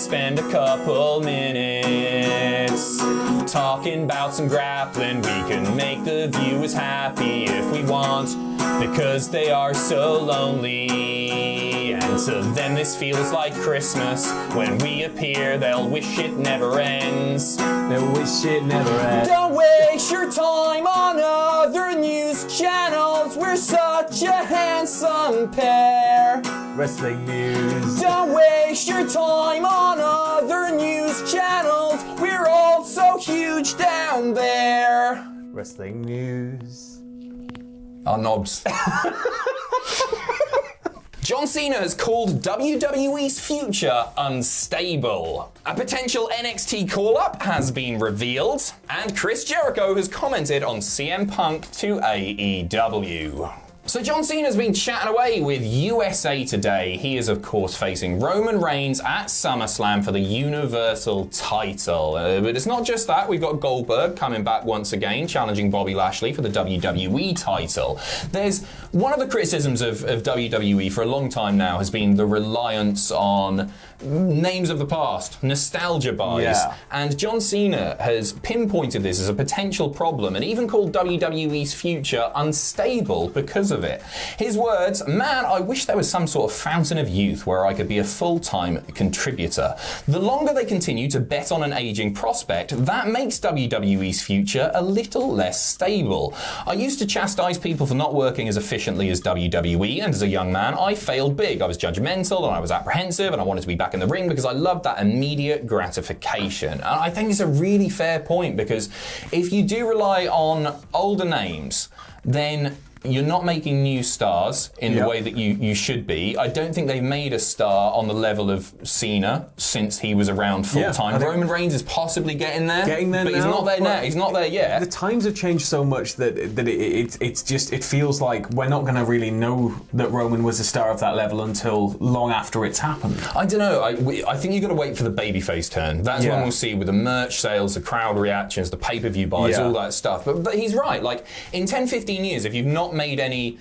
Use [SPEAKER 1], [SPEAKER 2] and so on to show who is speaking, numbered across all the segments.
[SPEAKER 1] spend a couple minutes talking about some grappling. We can make the viewers happy if we want, because they are so lonely. And to them this feels like Christmas. When we appear, they'll wish it never ends.
[SPEAKER 2] They'll wish it never ends.
[SPEAKER 1] Don't waste your time on other news channels. We're such a handsome pair.
[SPEAKER 2] Wrestling news.
[SPEAKER 1] Don't waste your time on other news channels. We're all so huge down there.
[SPEAKER 2] Wrestling news.
[SPEAKER 1] Our knobs. John Cena has called WWE's future unstable. A potential NXT call-up has been revealed, and Chris Jericho has commented on CM Punk to AEW. So John Cena's been chatting away with USA Today. He is, of course, facing Roman Reigns at SummerSlam for the Universal title. But it's not just that. We've got Goldberg coming back once again, challenging Bobby Lashley for the WWE title. There's one of the criticisms of WWE for a long time now has been the reliance on names of the past, nostalgia buys.
[SPEAKER 2] Yeah.
[SPEAKER 1] And John Cena has pinpointed this as a potential problem and even called WWE's future unstable because of it. His words, "Man, I wish there was some sort of fountain of youth where I could be a full-time contributor. The longer they continue to bet on an aging prospect, that makes WWE's future a little less stable. I used to chastise people for not working as efficiently as WWE, and as a young man, I failed big. I was judgmental and I was apprehensive and I wanted to be back in the ring because I loved that immediate gratification." And I think it's a really fair point, because if you do rely on older names, then you're not making new stars in the way that you should be. I don't think they've made a star on the level of Cena since he was around full time. Roman Reigns is possibly getting there, but
[SPEAKER 2] now,
[SPEAKER 1] he's not there now. He's not there yet.
[SPEAKER 2] The times have changed so much that it feels like we're not going to really know that Roman was a star of that level until long after it's happened.
[SPEAKER 1] I don't know. I think you've got to wait for the babyface turn. That's when we'll see with the merch sales, the crowd reactions, the pay-per-view buys, all that stuff. But he's right. Like in 10, 15 years, if you've not made any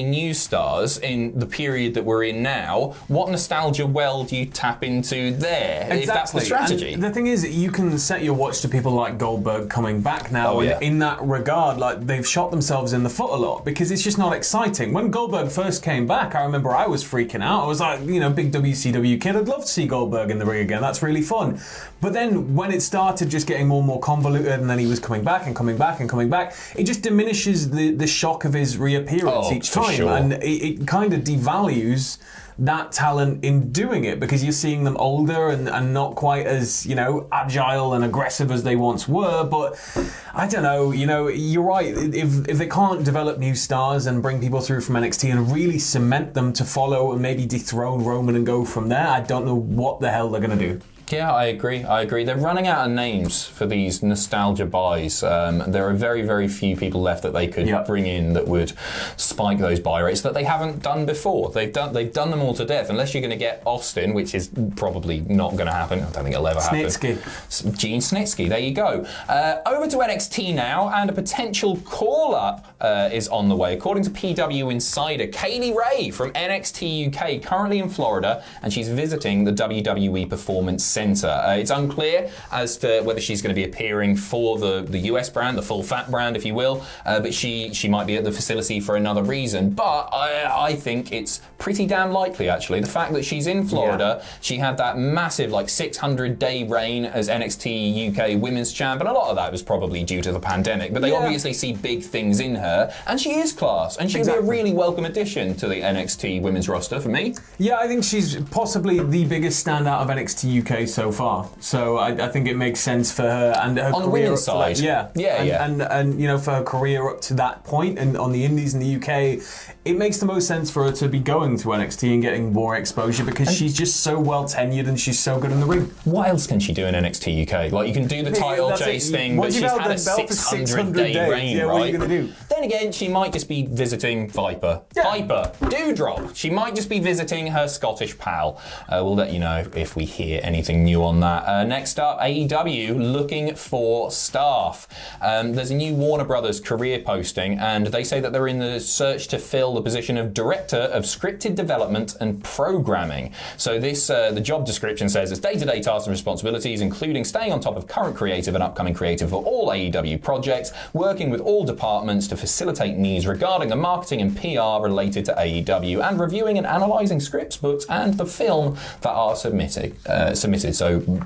[SPEAKER 1] new stars in the period that we're in now, what nostalgia well do you tap into there?
[SPEAKER 2] Exactly.
[SPEAKER 1] If that's the strategy.
[SPEAKER 2] And the thing is, you can set your watch to people like Goldberg coming back now, and in that regard, like they've shot themselves in the foot a lot because it's just not exciting. When Goldberg first came back, I remember I was freaking out. I was like, big WCW kid, I'd love to see Goldberg in the ring again. That's really fun. But then when it started just getting more and more convoluted, and then he was coming back and coming back and coming back, it just diminishes the shock of his reappearance each time, and it kind of devalues that talent in doing it, because you're seeing them older and not quite as agile and aggressive as they once were. But I don't know, you're right. If they can't develop new stars and bring people through from NXT and really cement them to follow and maybe dethrone Roman and go from there, I don't know what the hell they're going to do.
[SPEAKER 1] Yeah, I agree. They're running out of names for these nostalgia buys. There are very, very few people left that they could bring in that would spike those buy rates that they haven't done before. They've done them all to death, unless you're going to get Austin, which is probably not going to happen. I don't think it'll ever happen. Gene Snitsky, there you go. Over to NXT now, and a potential call-up is on the way. According to PW Insider, Kaylee Ray from NXT UK, currently in Florida, and she's visiting the WWE Performance Center. It's unclear as to whether she's going to be appearing for the US brand, the full fat brand, if you will, but she might be at the facility for another reason. But I think it's pretty damn likely, actually. The fact that she's in Florida, she had that massive 600-day reign as NXT UK Women's Champ, and a lot of that was probably due to the pandemic, but they obviously see big things in her, and she is class, and she'll be a really welcome addition to the NXT Women's roster for me.
[SPEAKER 2] Yeah, I think she's possibly the biggest standout of NXT UK so far. So I think it makes sense for her and her
[SPEAKER 1] on the women's side.
[SPEAKER 2] And for her career up to that point and on the indies in the UK, it makes the most sense for her to be going to NXT and getting more exposure, because she's just so well tenured and she's so good in the ring.
[SPEAKER 1] What else can she do in NXT UK? Like, you can do the title chase thing, but she's had a 600-day reign, right?
[SPEAKER 2] What are you going to do?
[SPEAKER 1] Then again, she might just be visiting Viper. Doudrop. She might just be visiting her Scottish pal. We'll let you know if we hear anything nothing new on that. Next up, AEW Looking For Staff. There's a new Warner Brothers career posting, and they say that they're in the search to fill the position of Director of Scripted Development and Programming. So this, the job description says it's day-to-day tasks and responsibilities, including staying on top of current creative and upcoming creative for all AEW projects, working with all departments to facilitate needs regarding the marketing and PR related to AEW, and reviewing and analysing scripts, books, and the film that are submitted. So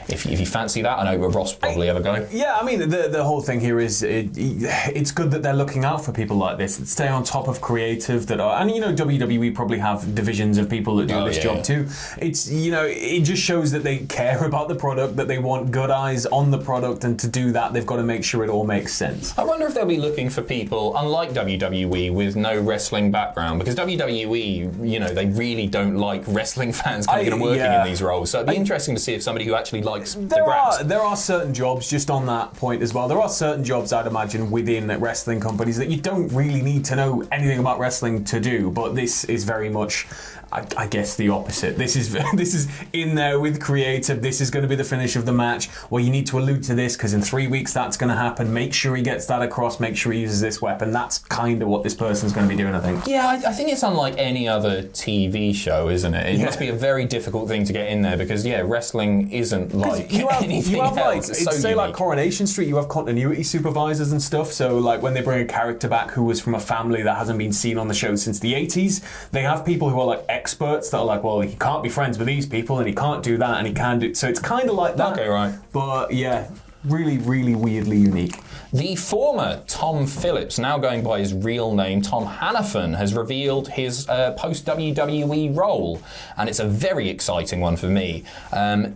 [SPEAKER 1] if you fancy that, I know Ross probably have a go.
[SPEAKER 2] Yeah, I mean, the whole thing here is it's good that they're looking out for people like this, that stay on top of creative, that are, and you know, WWE probably have divisions of people that do this job too. It's, you know, it just shows that they care about the product, that they want good eyes on the product, and to do that, they've got to make sure it all makes sense.
[SPEAKER 1] I wonder if they'll be looking for people, unlike WWE, with no wrestling background, because WWE, you know, they really don't like wrestling fans coming and working in these roles. So it'd be interesting to see if somebody who actually likes the brand.
[SPEAKER 2] There are certain jobs, just on that point as well, there are certain jobs, I'd imagine, within wrestling companies that you don't really need to know anything about wrestling to do, but this is very much, I guess, the opposite. This is in there with creative. This is going to be the finish of the match. Well, you need to allude to this because in 3 weeks that's going to happen. Make sure he gets that across. Make sure he uses this weapon. That's kind of what this person's going to be doing, I think.
[SPEAKER 1] Yeah, I think it's unlike any other TV show, isn't it? It must be a very difficult thing to get in there because, wrestling isn't like anything else.
[SPEAKER 2] Like,
[SPEAKER 1] it's so
[SPEAKER 2] say
[SPEAKER 1] unique.
[SPEAKER 2] like Coronation Street, you have continuity supervisors and stuff. So like when they bring a character back who was from a family that hasn't been seen on the show since the 80s, they have people who are like experts that are like, well, he can't be friends with these people and he can't do that and he can do... So it's kind of like that.
[SPEAKER 1] Okay, right.
[SPEAKER 2] But yeah, really, really weirdly unique.
[SPEAKER 1] The former Tom Phillips, now going by his real name, Tom Hannafin, has revealed his post-WWE role, and it's a very exciting one for me.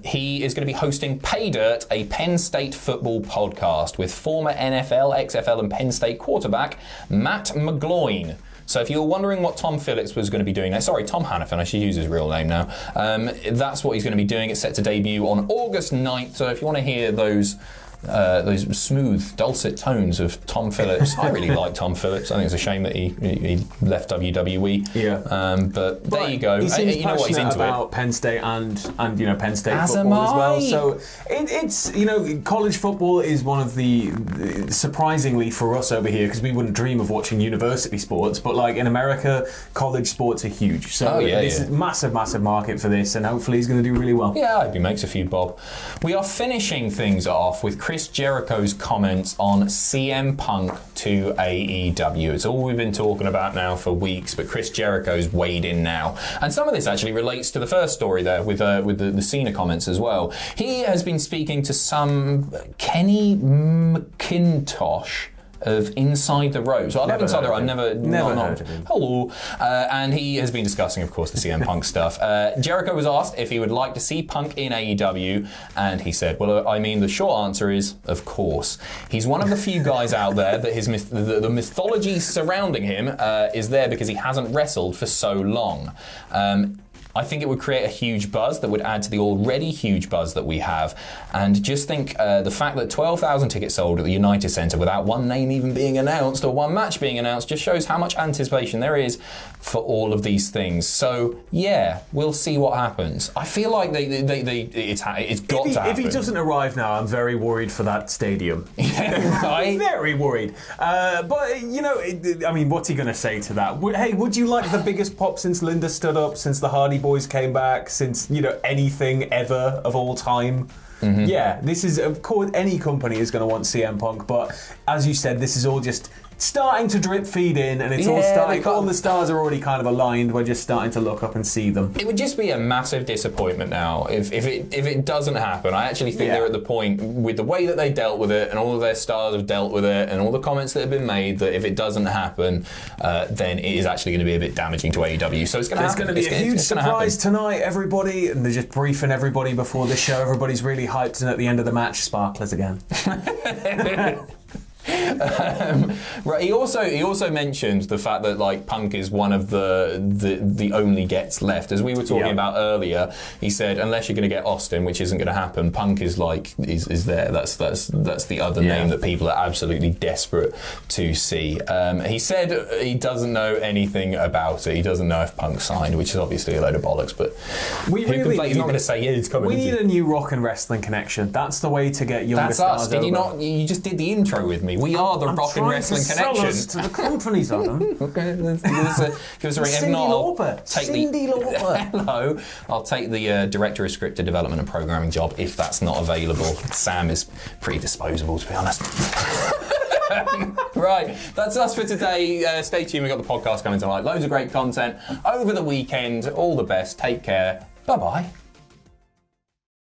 [SPEAKER 1] He is going to be hosting Pay Dirt, a Penn State football podcast with former NFL, XFL and Penn State quarterback Matt McGloin. So if you were wondering what Tom Phillips was going to be doing now, sorry, Tom Hannafin, I should use his real name now. That's what he's going to be doing. It's set to debut on August 9th. So if you want to hear those smooth, dulcet tones of Tom Phillips. I really like Tom Phillips. I think it's a shame that he left WWE.
[SPEAKER 2] Yeah.
[SPEAKER 1] But there you go.
[SPEAKER 2] He seems
[SPEAKER 1] you know what, he's into
[SPEAKER 2] about Penn State and you know, Penn State
[SPEAKER 1] as
[SPEAKER 2] football as well. So it's, you know, college football is one of the, surprisingly for us over here, because we wouldn't dream of watching university sports, but like in America, college sports are huge. So this is massive market for this, and hopefully he's going to do really well.
[SPEAKER 1] Yeah, I hope he makes a few bob. We are finishing things off with Chris Jericho's comments on CM Punk to AEW. It's all we've been talking about now for weeks, but Chris Jericho's weighed in now. And some of this actually relates to the first story there with the Cena comments as well. He has been speaking to some Kenny McIntosh of Inside the Ropes. So I love Inside the Ropes. I've never heard of him. Hello. And he has been discussing, of course, the CM Punk stuff. Jericho was asked if he would like to see Punk in AEW, and he said, well, I mean, the short answer is, of course. He's one of the few guys out there that the mythology surrounding him is there because he hasn't wrestled for so long. I think it would create a huge buzz that would add to the already huge buzz that we have. And just think the fact that 12,000 tickets sold at the United Centre without one name even being announced or one match being announced just shows how much anticipation there is for all of these things. So yeah, we'll see what happens. I feel like it's got to happen.
[SPEAKER 2] If he doesn't arrive now, I'm very worried for that stadium.
[SPEAKER 1] Yeah, right?
[SPEAKER 2] Very worried. But you know, I mean, what's he going to say to that? Hey, would you like the biggest pop since Linda stood up, since the Hardy Boys came back, since, you know, anything ever of all time? Mm-hmm. Yeah, this is, of course, any company is going to want CM Punk, but as you said, this is all just starting to drip feed in, and it's all starting. All the stars are already kind of aligned. We're just starting to look up and see them.
[SPEAKER 1] It would just be a massive disappointment now if it doesn't happen. I actually think they're at the point with the way that they dealt with it, and all of their stars have dealt with it, and all the comments that have been made, that if it doesn't happen, then it is actually going to be a bit damaging to AEW. So it's going to happen.
[SPEAKER 2] There's going to be a huge surprise tonight, everybody, and they're just briefing everybody before the show. Everybody's really hyped, and at the end of the match, sparklers again.
[SPEAKER 1] Right. He also mentioned the fact that like Punk is one of the only gets left. As we were talking about earlier, he said unless you're going to get Austin, which isn't going to happen, Punk is there. That's the other name that people are absolutely desperate to see. He said he doesn't know anything about it. He doesn't know if Punk signed, which is obviously a load of bollocks. But he's not going to say he's coming.
[SPEAKER 2] We need a new Rock and Wrestling connection. That's the way to get younger stars.
[SPEAKER 1] That's us. Did you not? You just did the intro with me. We are the Rock and Wrestling Connection.
[SPEAKER 2] Us to the companies, Adam.
[SPEAKER 1] Okay, give us a ring. If not,
[SPEAKER 2] Cindy Lauper.
[SPEAKER 1] Hello. I'll take the Director of Scripted Development and Programming job if that's not available. Sam is pretty disposable, to be honest. Right, that's us for today. Stay tuned. We've got the podcast coming tonight. Loads of great content over the weekend. All the best. Take care. Bye-bye.